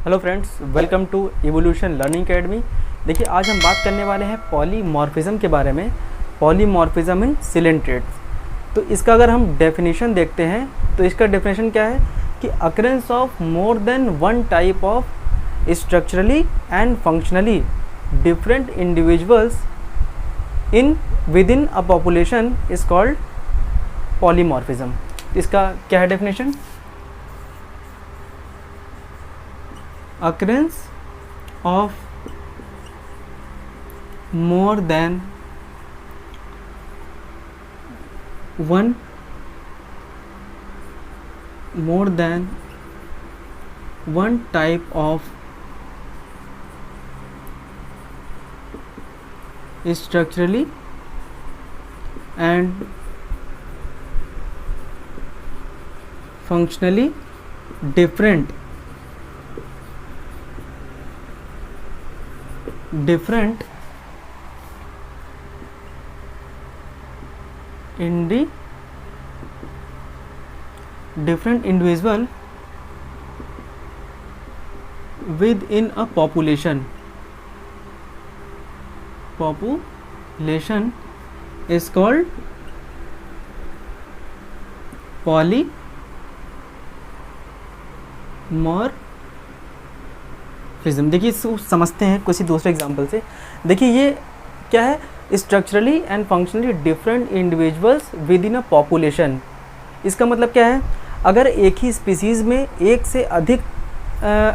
Hello friends, welcome to Evolution Learning Academy. देखिए, आज हम बात करने वाले हैं पॉलीमॉर्फिज्म के बारे में। पॉलीमॉर्फिज्म इन सिलेंट्रेट्स। तो इसका अगर हम डेफिनेशन देखते हैं तो इसका डेफिनेशन क्या है कि occurrence of more than one type of structurally and functionally different individuals in with in a population is called polymorphism. इसका क्या है definition? Occurrence of more than one type of structurally and functionally different individual within a population is called polymorphism। देखिए, इसको समझते हैं किसी दूसरे example से। देखिए, ये क्या है? Structurally and functionally different individuals with in a population. इसका मतलब क्या है? अगर एक ही स्पीसीज़ में एक से अधिक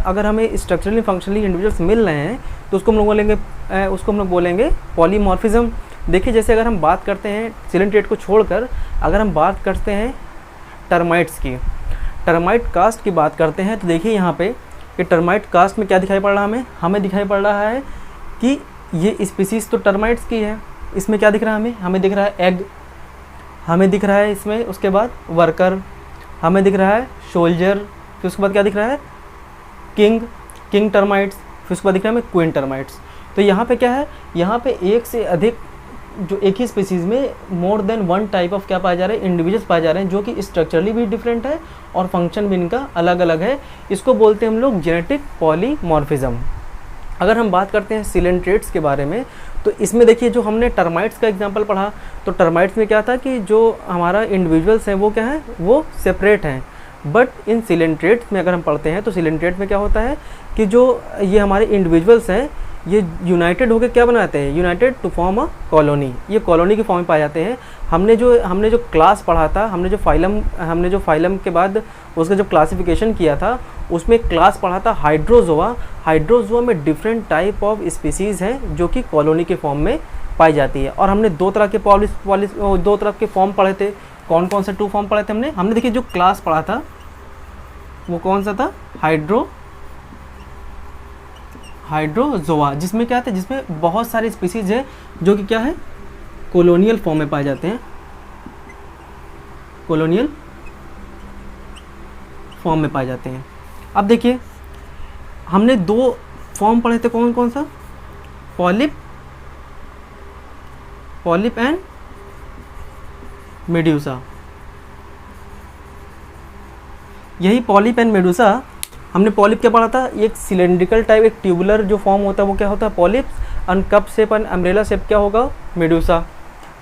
अगर हमें स्ट्रक्चरली फंक्शनली इंडिविजुअल्स मिल रहे हैं तो उसको हम लोग बोलेंगे पॉलीमॉर्फिज्म। देखिए, जैसे अगर हम बात करते हैं सिलेंट्रेट को छोड़कर, अगर हम बात करते हैं टर्माइट्स की, टर्माइट कास्ट की बात करते हैं, तो देखिए यहाँ पे कि टर्माइट कास्ट में क्या दिखाई पड़ रहा है? हमें दिखाई पड़ रहा है कि ये स्पीसीज़ तो टर्माइट्स की है। इसमें क्या दिख रहा है? हमें दिख रहा है एग, हमें दिख रहा है इसमें, उसके बाद वर्कर, हमें दिख रहा है सोल्जर, फिर उसके बाद क्या दिख रहा है? किंग टर्माइट्स, फिर उसके बाद दिख रहा है हमें क्वीन टर्माइट्स। तो यहाँ पे क्या है? यहाँ पे एक से अधिक जो एक ही स्पीसीज़ में more than one type of क्या पाए जा रहे हैं? इंडिविजुअल्स पाए जा रहे हैं, जो कि स्ट्रक्चरली भी डिफरेंट है और फंक्शन भी इनका अलग अलग है। इसको बोलते हैं हम लोग जेनेटिक पॉलीमॉर्फिज्म। अगर हम बात करते हैं सिलेंट्रेट्स के बारे में, तो इसमें देखिए, जो हमने टर्माइट्स का एग्जांपल पढ़ा, तो टर्माइट्स में क्या था कि जो हमारा इंडिविजुअल्स हैं वो क्या है? वो सेपरेट हैं। बट इन सिलेंट्रेट्स में अगर हम पढ़ते हैं तो सिलेंट्रेट में क्या होता है कि जो ये हमारे इंडिविजुअल्स हैं ये यूनाइटेड होकर क्या बनाते हैं? United to form a colony. ये कॉलोनी के फॉर्म में पाए जाते हैं। हमने जो क्लास पढ़ा था, हमने जो फाइलम के बाद उसका जो क्लासिफिकेशन किया था, उसमें क्लास पढ़ा था हाइड्रोजोआ। हाइड्रोजोआ में डिफरेंट टाइप ऑफ स्पीसीज़ हैं जो कि कॉलोनी के फॉर्म में पाई जाती है। और हमने दो तरह के फॉर्म पढ़े थे। कौन कौन से 2 फॉर्म पढ़े थे हमने देखिए, जो क्लास पढ़ा था वो कौन सा था? हाइड्रोजोआ, जिसमें क्या था? जिसमें बहुत सारे स्पीसीज है जो कि क्या है? कॉलोनियल फॉर्म में पाए जाते हैं। कॉलोनियल फॉर्म में पाए जाते हैं। अब देखिए, हमने 2 फॉर्म पढ़े थे। कौन कौन सा? Polyp and medusa. यही पॉलिप एंड मेडुसा, हमने पॉलिप क्या पढ़ा था? एक सिलेंड्रिकल टाइप, एक ट्यूबुलर जो फॉर्म होता है वो क्या होता है? Polyps. And cup shape and umbrella shape क्या होगा? मेडुसा।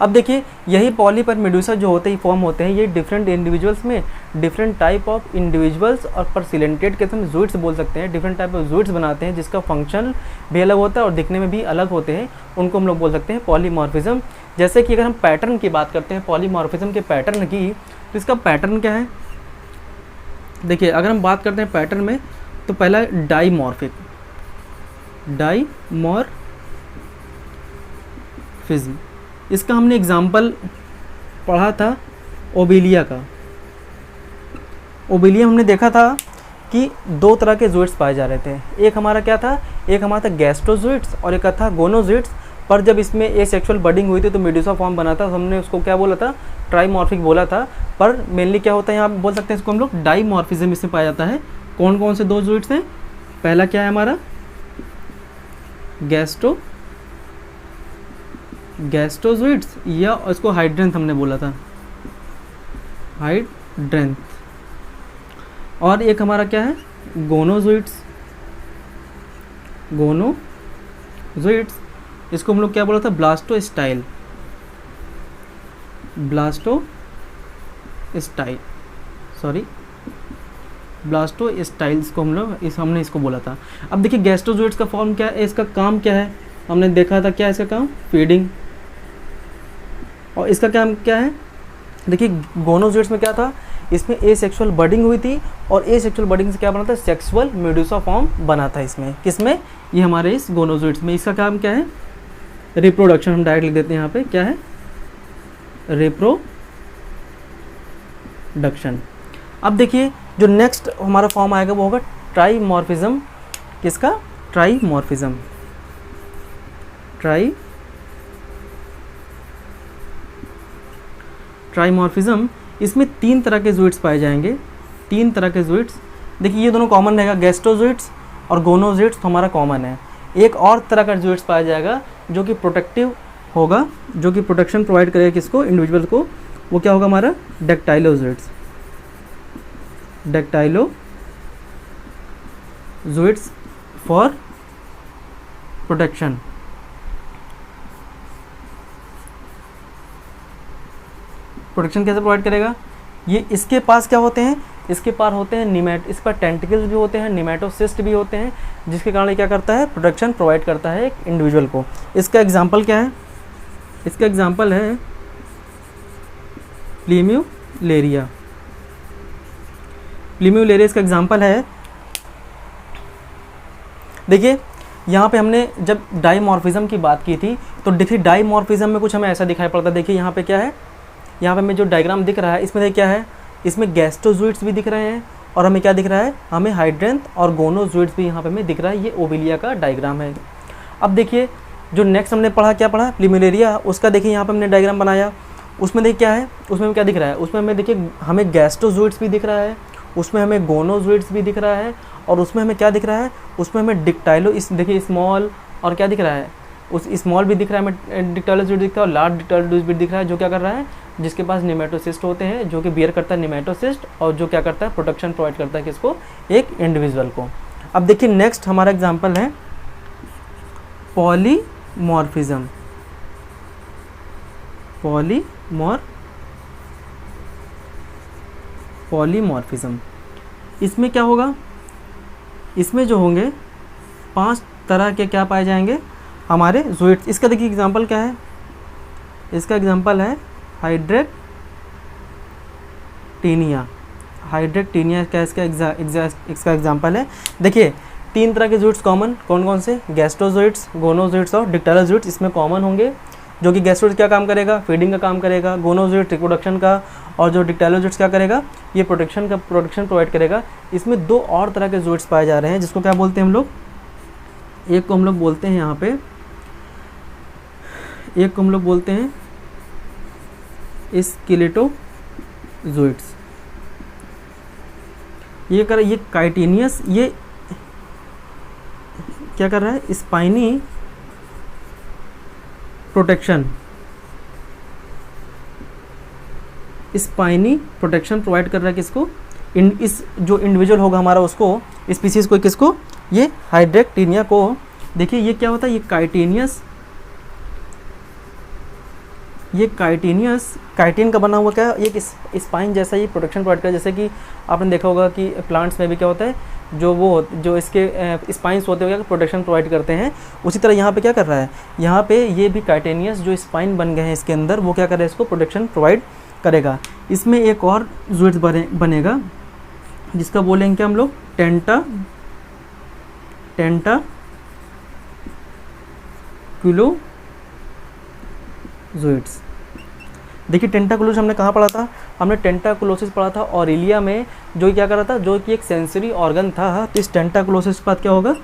अब देखिए, यही पॉलिप एंड मेडुसा जो होते हैं, फॉर्म होते हैं, ये डिफरेंट इंडिविजुअल्स में डिफरेंट टाइप ऑफ इंडिविजुअल्स और पर सिलेंटेड के हम जूट्स बोल सकते हैं। डिफरेंट टाइप ऑफ जूट्स बनाते हैं जिसका फंक्शन भी अलग होता है और दिखने में भी अलग होते हैं। उनको हम लोग बोल सकते हैं पॉलीमॉर्फिज्म। जैसे कि अगर हम पैटर्न की बात करते हैं, पॉलीमॉर्फिज्म के पैटर्न की, तो इसका पैटर्न क्या है? देखिए, अगर हम बात करते हैं पैटर्न में, तो पहला डाईमॉर्फिज्म। इसका हमने एग्जाम्पल पढ़ा था ओबेलिया का। ओबेलिया हमने देखा था कि 2 तरह के जूट्स पाए जा रहे थे। एक हमारा क्या था? एक हमारा था गैस्ट्रोजूट्स और एक था गोनोजूट्स। पर जब इसमें एसेक्सुअल बडिंग हुई थी तो मेडुसा फॉर्म बना था, तो हमने उसको क्या बोला था? ट्राइमॉर्फिक बोला था। पर मेनली क्या होता है, यहाँ बोल सकते हैं इसको हम लोग डाईमॉर्फिज्म इसमें पाया जाता है। कौन कौन से 2 जूट्स हैं? पहला क्या है हमारा? गैस्ट्रोजोइड्स, या इसको हाइड्रेंथ हमने बोला था, हाइड्रेंथ। और एक हमारा क्या है? गोनोजोइड्स। गोनोजोइट्स, इसको हम लोग क्या बोला था, ब्लास्टोस्टाइल, ब्लास्टोस्टाइल्स को हमने इसको बोला था। अब देखिए गैस्ट्रोजोइट्स का फॉर्म क्या है, इसका काम क्या है, हमने देखा था क्या है इसका काम, फीडिंग। और इसका काम क्या है, देखिए गोनोजोइट्स में क्या था, इसमें एसेक्सुअल बडिंग हुई थी और एसेक्सुअल बडिंग से क्या बना था, सेक्सुअल मेडुसा फॉर्म बना था इसमें, किसमें, ये हमारे इस गोनोजोइट्स में। इसका काम क्या है, रिप्रोडक्शन, हम डायरेक्ट लिख देते हैं यहाँ पे, क्या है, रिप्रोडक्शन। अब देखिए जो नेक्स्ट हमारा फॉर्म आएगा वो होगा ट्राइमॉर्फिज्म, किसका, ट्राइमॉर्फिज्म, ट्राइमॉर्फिज्म। इसमें 3 तरह के जोइट्स पाए जाएंगे, 3 तरह के जोइट्स। देखिए ये दोनों कॉमन रहेगा, गैस्ट्रोजोइट्स और गोनोजोइट्स तो हमारा कॉमन है। एक और तरह का जोइट्स पाया जाएगा जो कि प्रोटेक्टिव होगा, जो कि प्रोटेक्शन प्रोवाइड करेगा किसको, इंडिविजुअल को, वो क्या होगा हमारा, डेक्टाइलोजोइट्स, डेक्टाइलोजोइट्स फॉर प्रोटेक्शन। प्रोटेक्शन कैसे प्रोवाइड करेगा, ये इसके पास क्या होते हैं, इसके पास होते हैं इस पर टेंटिकल्स भी होते हैं, निमेटोसिस्ट भी होते हैं, जिसके कारण ये क्या करता है, प्रोटेक्शन प्रोवाइड करता है एक इंडिविजुअल को। इसका एग्जांपल क्या है, इसका एग्जांपल है प्लीम्यूलेरिया, प्लीम्यूलेरिया इसका एग्जांपल है। देखिए यहाँ पे हमने जब डाइमॉर्फिज्म की बात की थी तो देखिए डाइमॉर्फिज्म में कुछ हमें ऐसा दिखाई पड़ता है। देखिए यहाँ पे क्या है, यहाँ पे हमें जो डायग्राम दिख रहा है इसमें क्या है, इसमें गैस्ट्रोजोइट्स भी दिख रहे हैं और हमें क्या दिख रहा है, हमें हाइड्रेंथ और गोनोजोइट्स भी यहाँ पे हमें दिख रहा है। ये ओविलिया का डायग्राम है। अब देखिए जो नेक्स्ट हमने पढ़ा, क्या पढ़ा, प्लीम्यूलेरिया, उसका देखिए यहाँ पे हमने डायग्राम बनाया। उसमें देखिए क्या है, उसमें हमें क्या दिख रहा है, उसमें हमें देखिए हमें गैस्ट्रोजोइट्स भी दिख रहा है, उसमें हमें गोनोजोइट्स भी दिख रहा है और उसमें हमें क्या दिख रहा है, उसमें हमें डिक्टाइलो, इस देखिए स्मॉल और क्या दिख रहा है, उस स्मॉल भी दिख रहा है हमें, डिक्टाइलोजोइट दिखता है और लार्ज डिक्टाइलोजोइट भी दिख रहा है, जो क्या कर रहा है, जिसके पास निमेटोसिस्ट होते हैं, जो कि बियर करता है निमेटोसिस्ट और जो क्या करता है, प्रोटेक्शन प्रोवाइड करता है किसको, एक इंडिविजुअल को। अब देखिए नेक्स्ट हमारा एग्जांपल है पॉलीमॉर्फिज्म, पॉलीमॉर्फिज्म। इसमें क्या होगा, इसमें जो होंगे 5 तरह के क्या पाए जाएंगे, हमारे जोइट्स। इसका देखिए एग्जांपल क्या है, इसका एग्जांपल है हाइड्रेक्टिनिया, हाइड्रेक्टिनिया क्या इसका एग्जांपल है। देखिए 3 तरह के जोइट्स कॉमन, कौन कौन से, गैस्ट्रोजोइट्स, गोनोजोइट्स और डिक्टाइलोजोइट्स इसमें कॉमन होंगे। जो कि गैस्ट्रोजोइट्स क्या काम करेगा, फीडिंग का काम करेगा, गोनोजोइट्स रिप्रोडक्शन का, और जो डिक्टाइलोजोइट्स क्या करेगा, ये प्रोटेक्शन प्रोवाइड करेगा। इसमें 2 और तरह के जोइट्स पाए जा रहे हैं, जिसको क्या बोलते हैं हम लोग, एक को हम लोग बोलते हैं यहाँ पे, एक को हम लोग बोलते हैं स्केलेटोजोइट्स। ये काइटिनियस, ये क्या कर रहा है, spiny protection, spiny protection provide कर रहा है किसको, इस जो इंडिविजुअल होगा हमारा उसको, स्पीसीज को, किसको, ये हाइड्रेक्टिनिया को। देखिए ये क्या होता है, ये काइटिनियस काइटिन का बना हुआ क्या है, एक स्पाइन जैसा ये प्रोटेक्शन प्रोवाइड कर, जैसे कि आपने देखा होगा कि प्लांट्स में भी क्या होता है, जो इसके स्पाइन्स होते हैं प्रोटेक्शन प्रोवाइड करते हैं। उसी तरह यहाँ पे क्या कर रहा है, यहाँ पे ये भी काइटिनियस जो स्पाइन बन गए हैं इसके अंदर, वो क्या कर रहा है, इसको प्रोटेक्शन प्रोवाइड करेगा। इसमें एक और जोइट्स बनेगा जिसका बोलेंगे क्या हम लोग, टेंटाकुलोजोइट्स। देखिए टेंटाकुलोज हमने कहाँ पढ़ा था, हमने टेंटाकुलोसिस पढ़ा था ऑरिलिया में, जो क्या कर रहा था, जो कि एक सेंसरी ऑर्गन था। तो इस टेंटाकुलोसिस के बाद क्या होगा,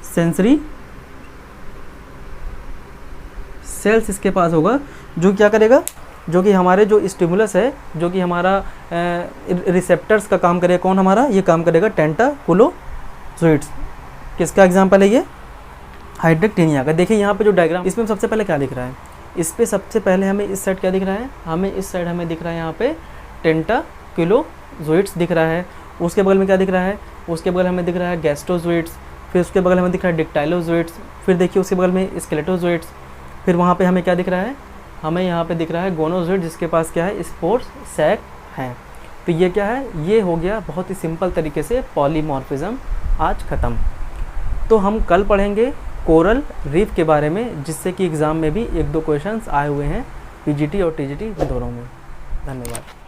सेंसरी सेल्स इसके पास होगा, जो क्या करेगा, जो कि हमारे जो स्टिमुलस है, जो कि हमारा रिसेप्टर्स का काम करेगा, कौन हमारा, ये काम करेगा टेंटाकुलोजोइट्स। किसका एग्जांपल है ये, हाइड्रेक्टिनिया का। देखिए यहाँ पे जो डायग्राम, इसमें सबसे पहले क्या दिख रहा है, इस पे सबसे पहले हमें इस साइड क्या दिख रहा है, हमें इस साइड हमें दिख रहा है यहाँ पे टेंटाकुलोजोइट्स दिख रहा है। उसके बगल में क्या दिख रहा है, उसके बगल हमें दिख रहा है गैस्ट्रोजोइट्स, फिर उसके बगल में दिख रहा है डिक्टाइलोजोइड्स, फिर देखिए उसके बगल में स्केलेटोजोइड्स, फिर वहाँ पे हमें क्या दिख रहा है, हमें यहाँ पे दिख रहा है गोनोजोइड जिसके पास क्या है, स्पोर्स सैक हैं। तो ये क्या है, ये हो गया बहुत ही सिंपल तरीके से पॉलीमॉर्फिज्म। आज ख़त्म। तो हम कल पढ़ेंगे कोरल रीफ के बारे में, जिससे कि एग्ज़ाम में भी 1-2 क्वेश्चंस आए हुए हैं पीजीटी और टीजीटी दोनों में। धन्यवाद।